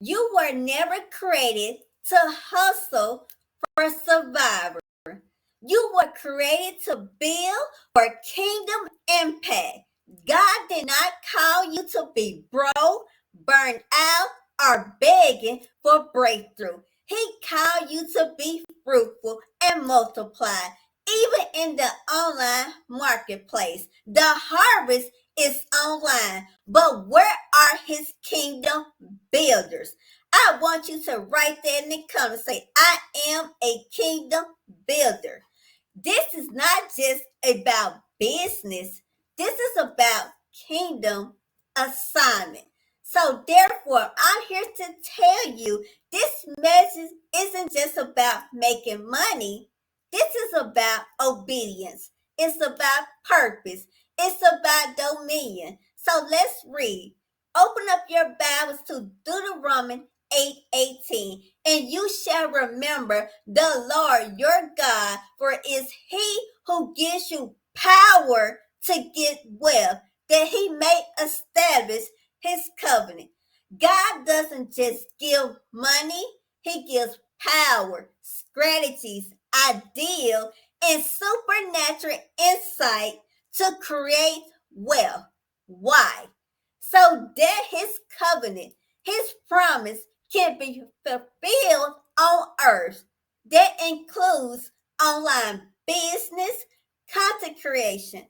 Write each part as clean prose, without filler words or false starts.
You were never created to hustle for survival. You were created to build for kingdom impact. God did not call you to be broke, burned out, or begging for breakthrough. He called you to be fruitful and multiply. Even in the online marketplace, the harvest is online. But where are his kingdom builders? I want you to write that in the comments. Say, I am a kingdom builder. This is not just about business. This is about kingdom assignment. So therefore, I'm here to tell you this message isn't just about making money. This is about obedience. It's about purpose. It's about dominion. So let's read. Open up your Bibles to Deuteronomy 8:18, and you shall remember the Lord your God, for it is he who gives you power to get wealth, that he may establish his covenant. God doesn't just give money, he gives power, strategies, ideal, and supernatural insight to create wealth. Why? So that his covenant, his promise can be fulfilled on earth. That includes online business, content creation,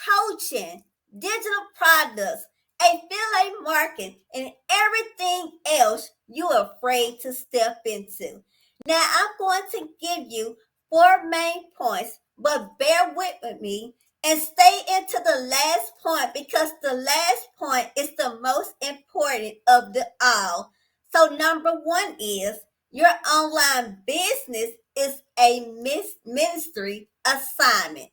coaching, digital products, affiliate marketing, and everything else you're afraid to step into. Now, I'm going to give you four main points, but bear with me and stay into the last point because the last point is the most important of the all. So, number one is your online business is a ministry assignment.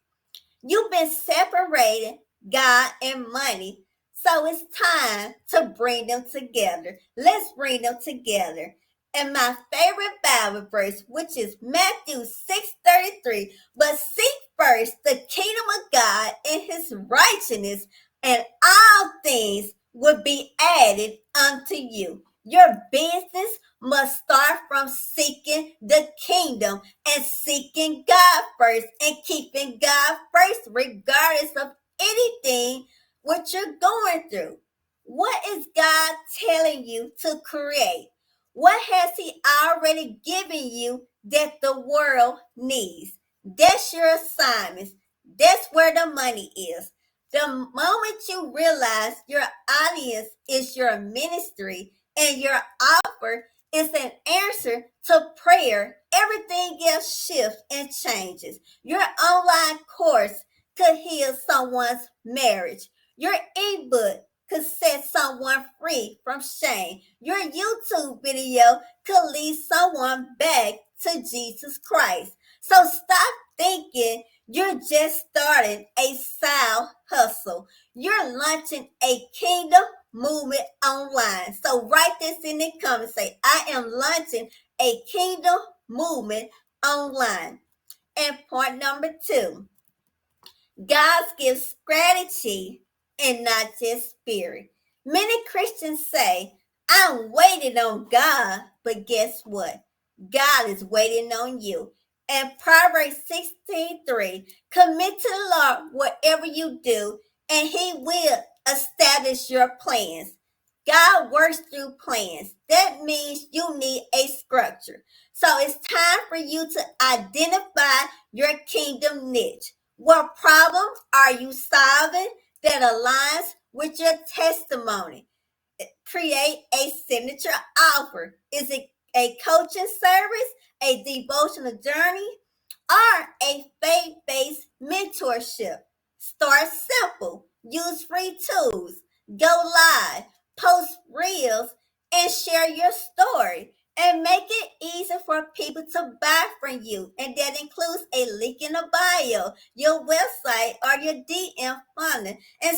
You've been separating God and money, so it's time to bring them together. Let's bring them together. And my favorite Bible verse, which is Matthew 6:33, but seek first the kingdom of God and his righteousness, and all things will be added unto you. Your business must start from seeking the kingdom and seeking God first and keeping God first, regardless of anything what you're going through. What is God telling you to create? What has he already given you that the world needs? That's your assignments. That's where the money is. The moment you realize your audience is your ministry and your offer is an answer to prayer, everything else shifts and changes. Your online course could heal someone's marriage. Your ebook could set someone free from shame. Your YouTube video could lead someone back to Jesus Christ. So stop thinking you're just starting a side hustle. You're launching a kingdom movement online. So write this in the comments. Say, I am launching a kingdom movement online. And point number two, God gives strategy and not just spirit. Many Christians say, I'm waiting on God, but guess what? God is waiting on you. And Proverbs 16:3, commit to the Lord whatever you do, and he will establish your plans. God works through plans. That means you need a structure. So it's time for you to identify your kingdom niche. What problem are you solving that aligns with your testimony? Create a signature offer. Is it a coaching service, a devotional journey, or a faith-based mentorship? Start simple. Use free tools. Go live. Post reels and share your story. And make it easy for people to buy from you. And that includes a link in the bio, your website, or your DM funnel. And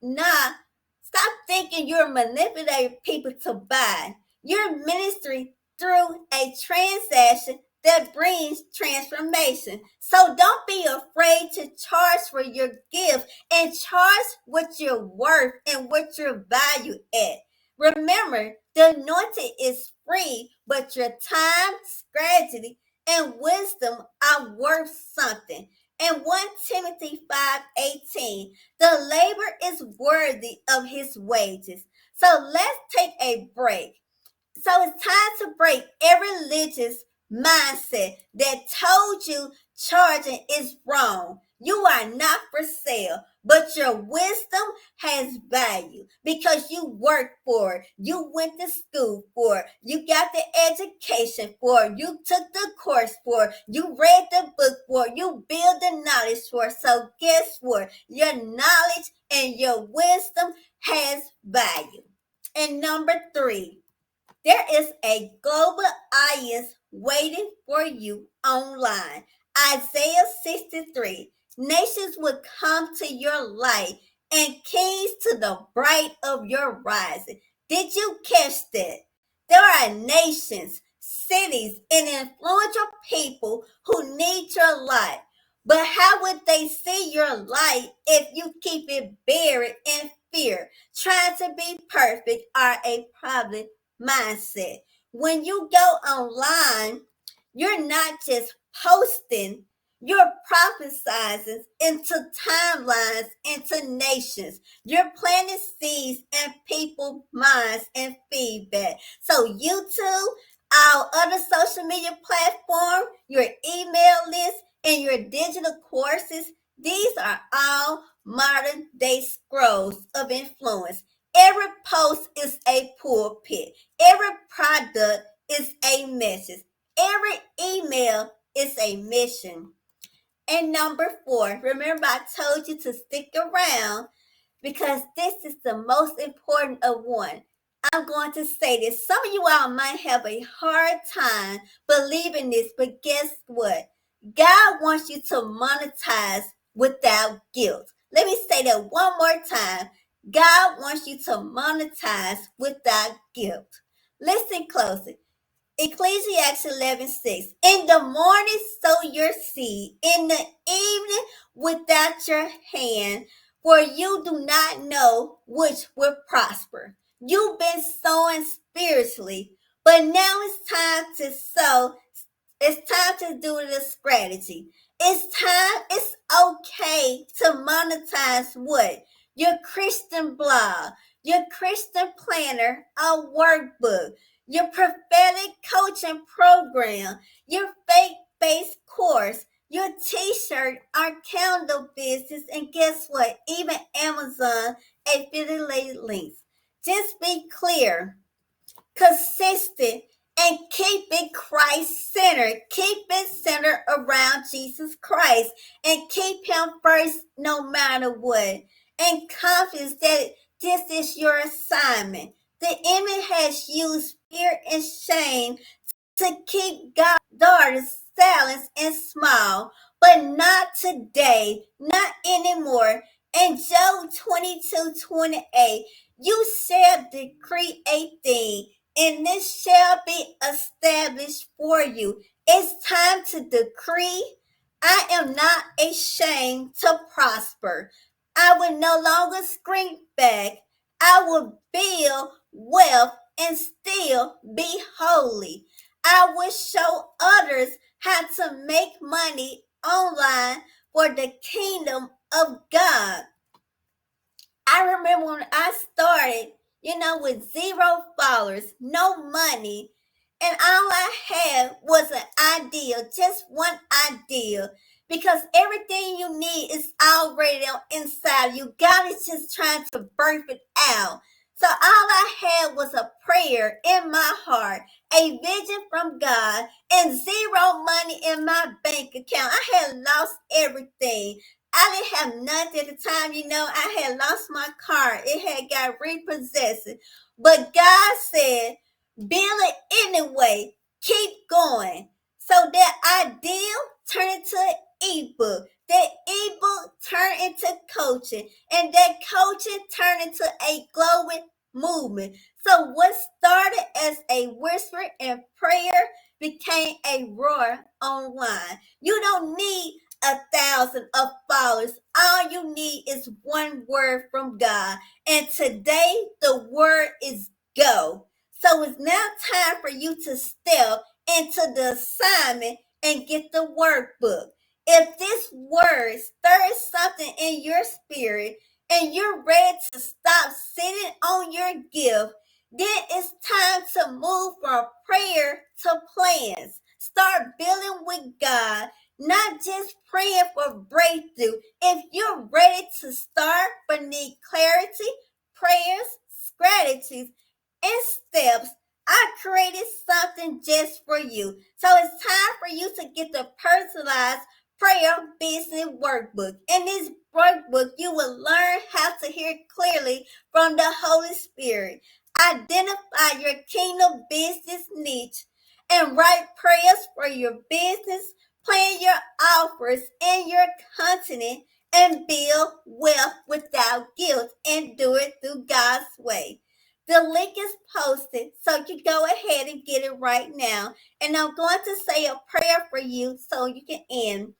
not stop thinking you're manipulating people to buy. You're ministry through a transaction that brings transformation. So don't be afraid to charge for your gift and charge what you're worth and what your value at. Remember, the anointing is free, but your time, strategy, and wisdom are worth something. And 1 Timothy 5:18, the labor is worthy of his wages. So let's take a break. So it's time to break every religious mindset that told you charging is wrong. You are not for sale, but your wisdom has value because you worked for it. You went to school for it. You got the education for it. You took the course for it. You read the book for it. You build the knowledge for it. So guess what? Your knowledge and your wisdom has value. And number 3, there is a global audience waiting for you online. Isaiah 63. Nations will come to your light and kings to the bright of your rising. Did you catch that? There are nations, cities, and influential people who need your light. But how would they see your light if you keep it buried in fear, trying to be perfect or a problem mindset? When you go online, you're not just posting, you're prophesizing into timelines, into nations. You're planting seeds in people's minds and feedback. So YouTube, our other social media platform, your email list, and your digital courses, these are all modern day scrolls of influence. Every post is a pulpit. Every product is a message. Every email is a mission. And number 4, remember I told you to stick around because this is the most important of one. I'm going to say this. Some of you all might have a hard time believing this, but guess what? God wants you to monetize without guilt. Let me say that one more time. God wants you to monetize without guilt. Listen closely. Ecclesiastes 11:6. In the morning sow your seed, in the evening without your hand, for you do not know which will prosper. You've been sowing spiritually, but now it's time to sow. It's time to do the strategy. It's okay to monetize what? Your Christian blog, your Christian planner, a workbook, your prophetic coaching program, your faith-based course, your t-shirt, our candle business, and guess what? Even Amazon affiliate links. Just be clear, consistent, and keep it Christ centered. Keep it centered around Jesus Christ and keep him first no matter what. And confidence that this is your assignment. The enemy has used fear and shame to keep God's daughters silent and small, but not today, not anymore. In Job 22:28, you shall decree a thing, and this shall be established for you. It's time to decree. I am not ashamed to prosper. I will no longer shrink back. I will build wealth and still be holy. I will show others how to make money online for the kingdom of God. I remember when I started, with 0 followers, no money, and all I had was an idea, just one idea, because everything you need is already on inside. You got it just trying to birth it out. So all I had was a prayer in my heart, a vision from God, and 0 money in my bank account. I had lost everything. I didn't have nothing at the time, I had lost my car. It had got repossessed. But God said, build it anyway. Keep going. So that idea turned into an ebook. That ebook turned into coaching. And that coaching turned into a glowing movement. So what started as a whisper and prayer became a roar online. You don't need 1,000 of followers. All you need is one word from God. And today the word is go. So it's now time for you to step into the assignment and get the workbook. If this word stirs something in your spirit and you're ready to stop sitting on your gift, then it's time to move from prayer to plans. Start building with God, not just praying for breakthrough. If you're ready to start but need clarity, prayers, strategies, and steps, I created something just for you. So it's time for you to get the Personalized Prayer Business Workbook. In this workbook, you will learn how to hear clearly from the Holy Spirit, identify your kingdom business niche, and write prayers for your business, plan your offers and your content, and build wealth without guilt, and do it through God's way. The link is posted, so you go ahead and get it right now. And I'm going to say a prayer for you so you can end.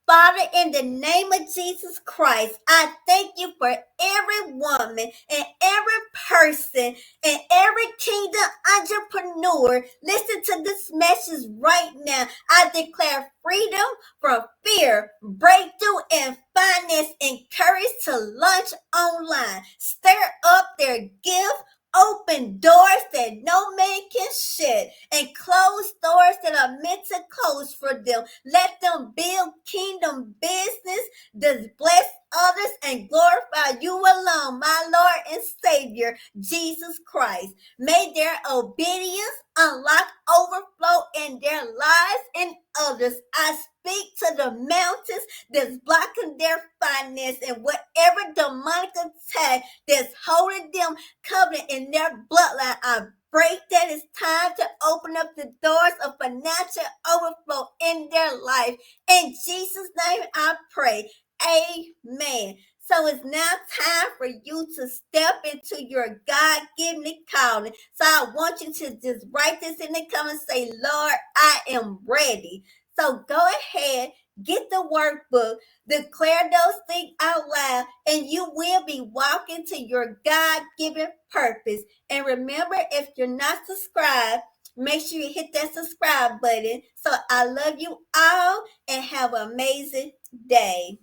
Father, in the name of Jesus Christ, I thank you for every woman and every person and every kingdom entrepreneur. Listen to this message right now. I declare freedom from fear, breakthrough, and finance, and courage to launch online. Stir up their gift. Open doors that no man can shut, and close doors that are meant to close for them. Let them build kingdom business that bless others and glorify you alone, my Lord and Savior, Jesus Christ. May their obedience unlock overflow in their lives and others. I speak to the mountains that's blocking their finance, and whatever demonic attack that's holding them covenant in their bloodline, I break that. It's time to open up the doors of financial overflow in their life. In Jesus' name I pray. Amen. So it's now time for you to step into your God-given calling. So I want you to just write this in the comments and say, Lord, I am ready. So go ahead, get the workbook, declare those things out loud, and you will be walking to your God-given purpose. And remember, if you're not subscribed, make sure you hit that subscribe button. So I love you all and have an amazing day.